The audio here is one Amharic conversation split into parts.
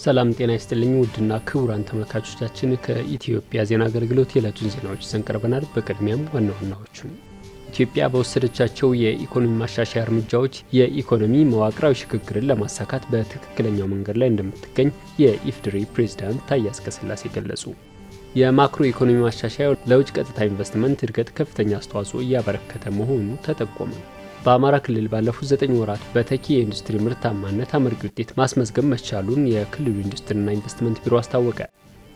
ሰላም ጤና ይስጥልኝ ውድና ክቡራን ተመልካቾቻችን ከኢትዮጵያ ዜና አገልግሎት የዕለቱን ዜናዎች ይዘን ቀርበናል። በቅድሚያም ዋና ዋናዎቹ ኢትዮጵያ በወሰደቻቸው የኢኮኖሚ ማሻሻያ እርምጃዎች የኢኮኖሚ መዋቅራዊ ሽግግርን ለማሳካት በትክክለኛው መንገድ ላይ እንደምትገኝ የኢፌዴሪ ፕሬዝዳንት ታዬ አጽቀሥላሴ ገለጹ። የማክሮ ኢኮኖሚ ማሻሻያው ለውጭ ቀጥታ ኢንቨስትመንት እድገት ከፍተኛ አስተዋጽኦ እያበረከተ መሆኑ ተጠቆመ። በአማራ ክልል ባለፉት 9 ወራት በተኪ የኢንዱስትሪ ምርታማነት አመርቂ ውጤት ማስመዝገብ መቻሉን የክልሉ ኢንዱስትሪና ኢንቨስትመንት ቢሮ አስታወቀ።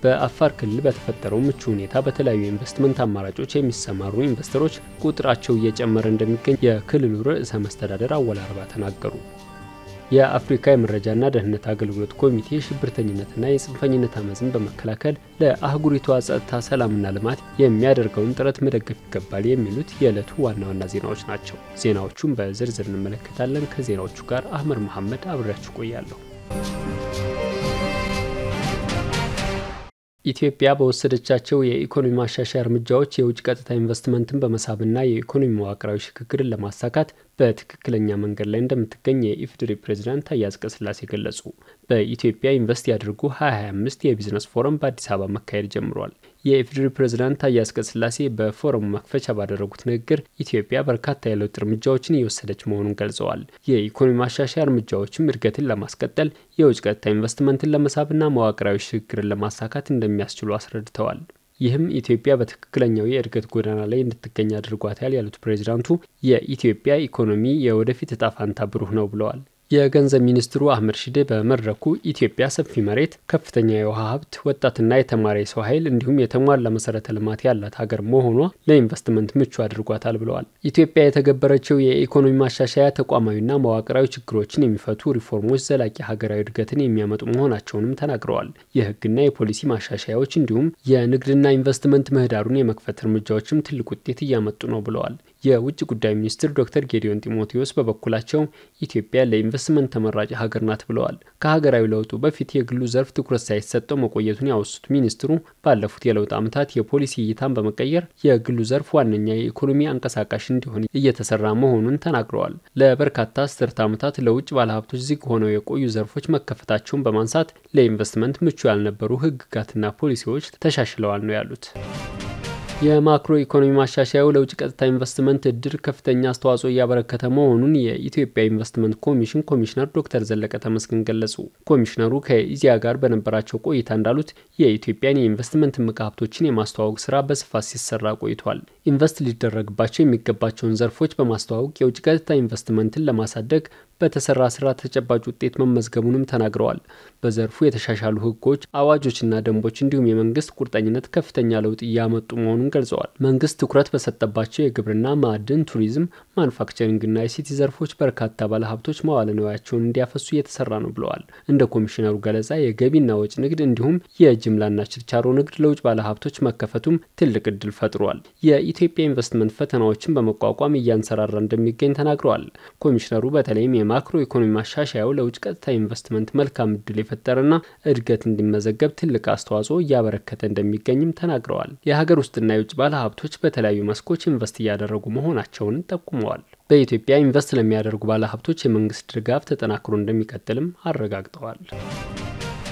በአፋር ክልል በተፈጠረው ምቹ ሁኔታ በተለያዩ ኢንቨስትመንት አማራጮች የሚሰማሩ ኢንቨስተሮች ቁጥራቸው እየጨመረ እንደሚገኝ የክልሉ ርዕሰ መስተዳድር አወል አርባ ተናገሩ። የአፍሪካ የመረጃና ደህንነት አገልግሎት ኮሚቴ ሽብርተኝነትና የጽንፈኝነት አመጽን በመከላከል ለአህጉሪቷ ጸጥታ፣ ሰላምና ልማት የሚያደርገውን ጥረት መደገፍ ይገባል የሚሉት የዕለቱ ዋና ዋና ዜናዎች ናቸው። ዜናዎቹን በዝርዝር እንመለከታለን። ከዜናዎቹ ጋር አህመድ መሐመድ አብሬያችሁ ቆያለሁ። ኢትዮጵያ በወሰደቻቸው የኢኮኖሚ ማሻሻያ እርምጃዎች የውጭ ቀጥታ ኢንቨስትመንትን በመሳብና የኢኮኖሚ መዋቅራዊ ሽግግርን ለማሳካት በትክክለኛ መንገድ ላይ እንደምትገኝ የኢፌዴሪ ፕሬዝዳንት ታዬ አጽቀሥላሴ ገለጹ። በኢትዮጵያ ኢንቨስት ያድርጉ 2025 የቢዝነስ ፎረም በአዲስ አበባ መካሄድ ጀምሯል። የኢፌዴሪ ፕሬዝዳንት ታዬ አጽቀሥላሴ በፎረሙ መክፈቻ ባደረጉት ንግግር ኢትዮጵያ በርካታ የለውጥ እርምጃዎችን እየወሰደች መሆኑን ገልጸዋል። የኢኮኖሚ ማሻሻያ እርምጃዎችም እድገትን ለማስቀጠል የውጭ ቀጥታ ኢንቨስትመንትን ለመሳብና መዋቅራዊ ሽግግርን ለማሳካት እንደሚያስችሉ አስረድተዋል። ይህም ኢትዮጵያ በትክክለኛው የእድገት ጎዳና ላይ እንድትገኝ አድርጓታል ያሉት ፕሬዝዳንቱ የኢትዮጵያ ኢኮኖሚ የወደፊት ዕጣ ፈንታ ብሩህ ነው ብለዋል። የገንዘብ ሚኒስትሩ አህመድ ሺዴ በመድረኩ ኢትዮጵያ ሰፊ መሬት፣ ከፍተኛ የውሃ ሀብት፣ ወጣትና የተማረ የሰው ኃይል እንዲሁም የተሟላ መሰረተ ልማት ያላት ሀገር መሆኗ ለኢንቨስትመንት ምቹ አድርጓታል ብለዋል። ኢትዮጵያ የተገበረችው የኢኮኖሚ ማሻሻያ ተቋማዊና መዋቅራዊ ችግሮችን የሚፈቱ ሪፎርሞች ዘላቂ ሀገራዊ እድገትን የሚያመጡ መሆናቸውንም ተናግረዋል። የህግና የፖሊሲ ማሻሻያዎች እንዲሁም የንግድና ኢንቨስትመንት ምህዳሩን የመክፈት እርምጃዎችም ትልቅ ውጤት እያመጡ ነው ብለዋል። የውጭ ጉዳይ ሚኒስትር ዶክተር ጌዲዮን ጢሞቴዎስ በበኩላቸው ኢትዮጵያ ለኢንቨስትመንት ተመራጭ ሀገር ናት ብለዋል። ከሀገራዊ ለውጡ በፊት የግሉ ዘርፍ ትኩረት ሳይሰጠው መቆየቱን ያወሱት ሚኒስትሩ ባለፉት የለውጥ ዓመታት የፖሊሲ እይታን በመቀየር የግሉ ዘርፍ ዋነኛ የኢኮኖሚ አንቀሳቃሽ እንዲሆን እየተሰራ መሆኑን ተናግረዋል። ለበርካታ አስርተ ዓመታት ለውጭ ባለሀብቶች ዝግ ሆነው የቆዩ ዘርፎች መከፈታቸውን በማንሳት ለኢንቨስትመንት ምቹ ያልነበሩ ህግጋትና ፖሊሲዎች ተሻሽለዋል ነው ያሉት። የማክሮ ኢኮኖሚ ማሻሻያው ለውጭ ቀጥታ ኢንቨስትመንት እድል ከፍተኛ አስተዋጽኦ እያበረከተ መሆኑን የኢትዮጵያ ኢንቨስትመንት ኮሚሽን ኮሚሽነር ዶክተር ዘለቀ ተመስገን ገለጹ። ኮሚሽነሩ ከኢዜአ ጋር በነበራቸው ቆይታ እንዳሉት የኢትዮጵያን የኢንቨስትመንት እምቅ ሀብቶችን የማስተዋወቅ ስራ በስፋት ሲሰራ ቆይቷል። ኢንቨስት ሊደረግባቸው የሚገባቸውን ዘርፎች በማስተዋወቅ የውጭ ቀጥታ ኢንቨስትመንትን ለማሳደግ በተሰራ ስራ ተጨባጭ ውጤት መመዝገቡንም ተናግረዋል። በዘርፉ የተሻሻሉ ህጎች፣ አዋጆችና ደንቦች እንዲሁም የመንግስት ቁርጠኝነት ከፍተኛ ለውጥ እያመጡ መሆኑን ገልጸዋል። መንግስት ትኩረት በሰጠባቸው የግብርና፣ ማዕድን፣ ቱሪዝም፣ ማኑፋክቸሪንግና የሲቲ ዘርፎች በርካታ ባለሀብቶች መዋለ ንዋያቸውን እንዲያፈሱ እየተሰራ ነው ብለዋል። እንደ ኮሚሽነሩ ገለጻ የገቢና ወጪ ንግድ እንዲሁም የጅምላና ችርቻሮ ንግድ ለውጭ ባለሀብቶች መከፈቱም ትልቅ እድል ፈጥሯል። የኢትዮጵያ ኢንቨስትመንት ፈተናዎችን በመቋቋም እያንሰራራ እንደሚገኝ ተናግረዋል። ኮሚሽነሩ በተለይም የማክሮ ኢኮኖሚ ማሻሻያው ለውጭ ቀጥታ ኢንቨስትመንት መልካም እድል የፈጠረና እድገት እንዲመዘገብ ትልቅ አስተዋጽኦ እያበረከተ እንደሚገኝም ተናግረዋል። የሀገር ውስጥና የውጭ ባለሀብቶች በተለያዩ መስኮች ኢንቨስት እያደረጉ መሆናቸውን ጠቁመዋል። በኢትዮጵያ ኢንቨስት ለሚያደርጉ ባለሀብቶች የመንግስት ድጋፍ ተጠናክሮ እንደሚቀጥልም አረጋግጠዋል።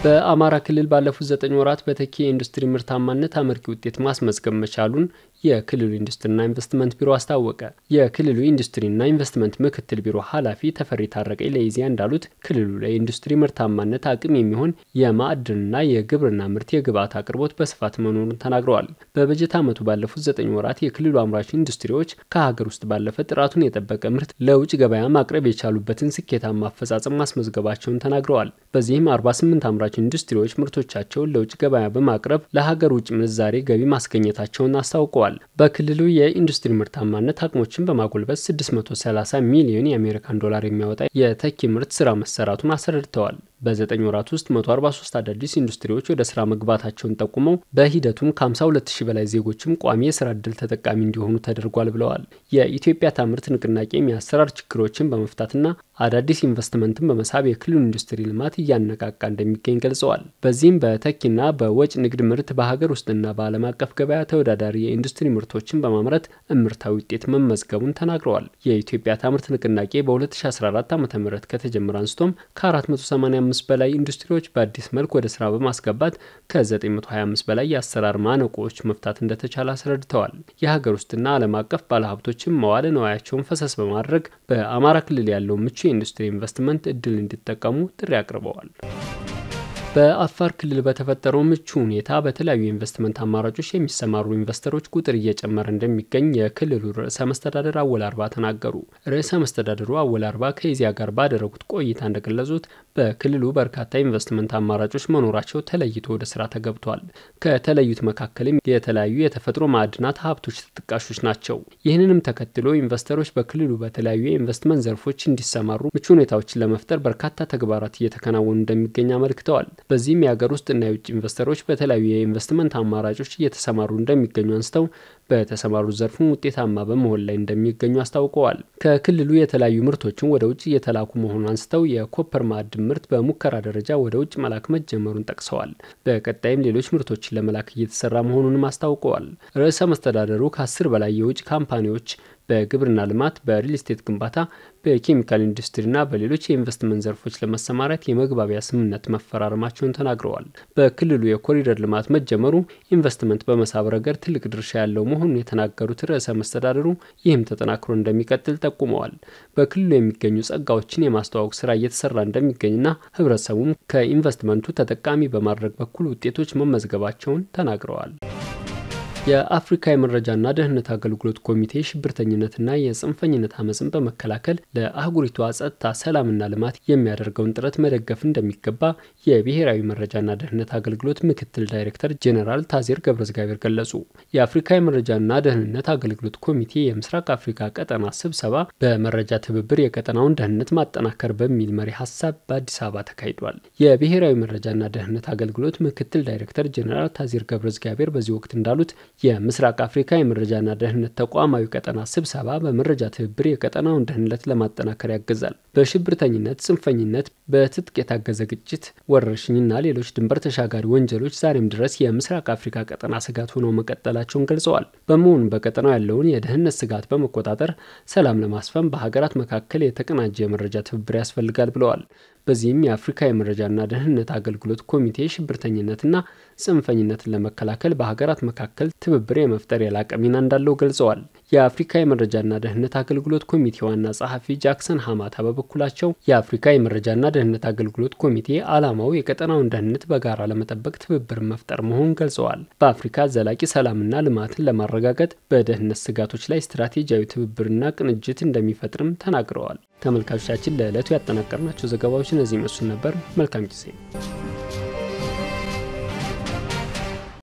በአማራ ክልል ባለፉት 9 ወራት በተኪ የኢንዱስትሪ ምርታማነት አመርቂ ውጤት ማስመዝገብ መቻሉን የክልሉ ኢንዱስትሪና ኢንቨስትመንት ቢሮ አስታወቀ። የክልሉ ኢንዱስትሪና ኢንቨስትመንት ምክትል ቢሮ ኃላፊ ተፈሪ ታረቀኝ ለኢዜአ እንዳሉት ክልሉ ለኢንዱስትሪ ምርታማነት አቅም የሚሆን የማዕድንና የግብርና ምርት የግብዓት አቅርቦት በስፋት መኖሩን ተናግረዋል። በበጀት ዓመቱ ባለፉት 9 ወራት የክልሉ አምራች ኢንዱስትሪዎች ከሀገር ውስጥ ባለፈ ጥራቱን የጠበቀ ምርት ለውጭ ገበያ ማቅረብ የቻሉበትን ስኬታማ አፈጻጸም ማስመዝገባቸውን ተናግረዋል። በዚህም 48 አምራች ኢንዱስትሪዎች ምርቶቻቸውን ለውጭ ገበያ በማቅረብ ለሀገር ውጭ ምንዛሬ ገቢ ማስገኘታቸውን አስታውቀዋል። በክልሉ የኢንዱስትሪ ምርታማነት አቅሞችን በማጎልበት 630 ሚሊዮን የአሜሪካን ዶላር የሚያወጣ የተኪ ምርት ስራ መሰራቱን አስረድተዋል። በ9 ወራት ውስጥ 143 አዳዲስ ኢንዱስትሪዎች ወደ ስራ መግባታቸውን ጠቁመው በሂደቱም ከ52000 በላይ ዜጎችም ቋሚ የስራ ዕድል ተጠቃሚ እንዲሆኑ ተደርጓል ብለዋል። የኢትዮጵያ ታምርት ንቅናቄ የአሰራር ችግሮችን በመፍታትና አዳዲስ ኢንቨስትመንትን በመሳብ የክልሉ ኢንዱስትሪ ልማት እያነቃቃ እንደሚገኝ ገልጸዋል። በዚህም በተኪና በወጭ ንግድ ምርት በሀገር ውስጥና በዓለም አቀፍ ገበያ ተወዳዳሪ የኢንዱስትሪ ምርቶችን በማምረት እምርታዊ ውጤት መመዝገቡን ተናግረዋል። የኢትዮጵያ ታምርት ንቅናቄ በ2014 ዓ.ም ከተጀመረ አንስቶም ከ485 ከ175 በላይ ኢንዱስትሪዎች በአዲስ መልክ ወደ ስራ በማስገባት ከ925 በላይ የአሰራር ማነቆዎች መፍታት እንደተቻለ አስረድተዋል። የሀገር ውስጥና ዓለም አቀፍ ባለሀብቶችም መዋለ ንዋያቸውን ፈሰስ በማድረግ በአማራ ክልል ያለው ምቹ የኢንዱስትሪ ኢንቨስትመንት እድል እንዲጠቀሙ ጥሪ አቅርበዋል። በአፋር ክልል በተፈጠረው ምቹ ሁኔታ በተለያዩ ኢንቨስትመንት አማራጮች የሚሰማሩ ኢንቨስተሮች ቁጥር እየጨመረ እንደሚገኝ የክልሉ ርዕሰ መስተዳድር አወል አርባ ተናገሩ። ርዕሰ መስተዳድሩ አወል አርባ ከኢዜአ ጋር ባደረጉት ቆይታ እንደገለጹት በክልሉ በርካታ ኢንቨስትመንት አማራጮች መኖራቸው ተለይቶ ወደ ስራ ተገብቷል። ከተለዩት መካከልም የተለያዩ የተፈጥሮ ማዕድናት ሀብቶች ተጠቃሾች ናቸው። ይህንንም ተከትሎ ኢንቨስተሮች በክልሉ በተለያዩ የኢንቨስትመንት ዘርፎች እንዲሰማሩ ምቹ ሁኔታዎችን ለመፍጠር በርካታ ተግባራት እየተከናወኑ እንደሚገኝ አመልክተዋል። በዚህም የሀገር ውስጥና የውጭ ኢንቨስተሮች በተለያዩ የኢንቨስትመንት አማራጮች እየተሰማሩ እንደሚገኙ አንስተው በተሰማሩ ዘርፉ ውጤታማ በመሆን ላይ እንደሚገኙ አስታውቀዋል። ከክልሉ የተለያዩ ምርቶችን ወደ ውጭ እየተላኩ መሆኑን አንስተው የኮፐር ማዕድን ምርት በሙከራ ደረጃ ወደ ውጭ መላክ መጀመሩን ጠቅሰዋል። በቀጣይም ሌሎች ምርቶችን ለመላክ እየተሰራ መሆኑንም አስታውቀዋል። ርዕሰ መስተዳድሩ ከ10 በላይ የውጭ ካምፓኒዎች በግብርና ልማት፣ በሪል ስቴት ግንባታ፣ በኬሚካል ኢንዱስትሪና በሌሎች የኢንቨስትመንት ዘርፎች ለመሰማራት የመግባቢያ ስምምነት መፈራረማቸውን ተናግረዋል። በክልሉ የኮሪደር ልማት መጀመሩ ኢንቨስትመንት በመሳብ ረገድ ትልቅ ድርሻ ያለው መሆኑን የተናገሩት ርዕሰ መስተዳድሩ ይህም ተጠናክሮ እንደሚቀጥል ጠቁመዋል። በክልሉ የሚገኙ ጸጋዎችን የማስተዋወቅ ስራ እየተሰራ እንደሚገኝና ህብረተሰቡም ከኢንቨስትመንቱ ተጠቃሚ በማድረግ በኩል ውጤቶች መመዝገባቸውን ተናግረዋል። የአፍሪካ የመረጃና ደህንነት አገልግሎት ኮሚቴ ሽብርተኝነትና የጽንፈኝነት አመጽን በመከላከል ለአህጉሪቷ ጸጥታ፣ ሰላምና ልማት የሚያደርገውን ጥረት መደገፍ እንደሚገባ የብሔራዊ መረጃና ደህንነት አገልግሎት ምክትል ዳይሬክተር ጄኔራል ታዜር ገብረእግዚአብሔር ገለጹ። የአፍሪካ የመረጃና ደህንነት አገልግሎት ኮሚቴ የምስራቅ አፍሪካ ቀጠና ስብሰባ በመረጃ ትብብር የቀጠናውን ደህንነት ማጠናከር በሚል መሪ ሀሳብ በአዲስ አበባ ተካሂዷል። የብሔራዊ መረጃና ደህንነት አገልግሎት ምክትል ዳይሬክተር ጄኔራል ታዜር ገብረእግዚአብሔር በዚህ ወቅት እንዳሉት የምስራቅ አፍሪካ የመረጃና ደህንነት ተቋማዊ ቀጠና ስብሰባ በመረጃ ትብብር የቀጠናውን ደህንነት ለማጠናከር ያግዛል። በሽብርተኝነት፣ ጽንፈኝነት፣ በትጥቅ የታገዘ ግጭት፣ ወረርሽኝና ሌሎች ድንበር ተሻጋሪ ወንጀሎች ዛሬም ድረስ የምስራቅ አፍሪካ ቀጠና ስጋት ሆነው መቀጠላቸውን ገልጸዋል። በመሆኑም በቀጠናው ያለውን የደህንነት ስጋት በመቆጣጠር ሰላም ለማስፈን በሀገራት መካከል የተቀናጀ የመረጃ ትብብር ያስፈልጋል ብለዋል። በዚህም የአፍሪካ የመረጃና ደህንነት አገልግሎት ኮሚቴ ሽብርተኝነትና ጽንፈኝነትን ለመከላከል በሀገራት መካከል ትብብር የመፍጠር የላቀ ሚና እንዳለው ገልጸዋል። የአፍሪካ የመረጃና ደህንነት አገልግሎት ኮሚቴ ዋና ጸሐፊ ጃክሰን ሀማታ በበኩላቸው የአፍሪካ የመረጃና ደህንነት አገልግሎት ኮሚቴ ዓላማው የቀጠናውን ደህንነት በጋራ ለመጠበቅ ትብብር መፍጠር መሆኑን ገልጸዋል። በአፍሪካ ዘላቂ ሰላምና ልማትን ለማረጋገጥ በደህንነት ስጋቶች ላይ ስትራቴጂያዊ ትብብርና ቅንጅት እንደሚፈጥርም ተናግረዋል። ተመልካቾቻችን ለዕለቱ ያጠናቀርናቸው ዘገባዎች እነዚህ መስሉ ነበር። መልካም ጊዜ።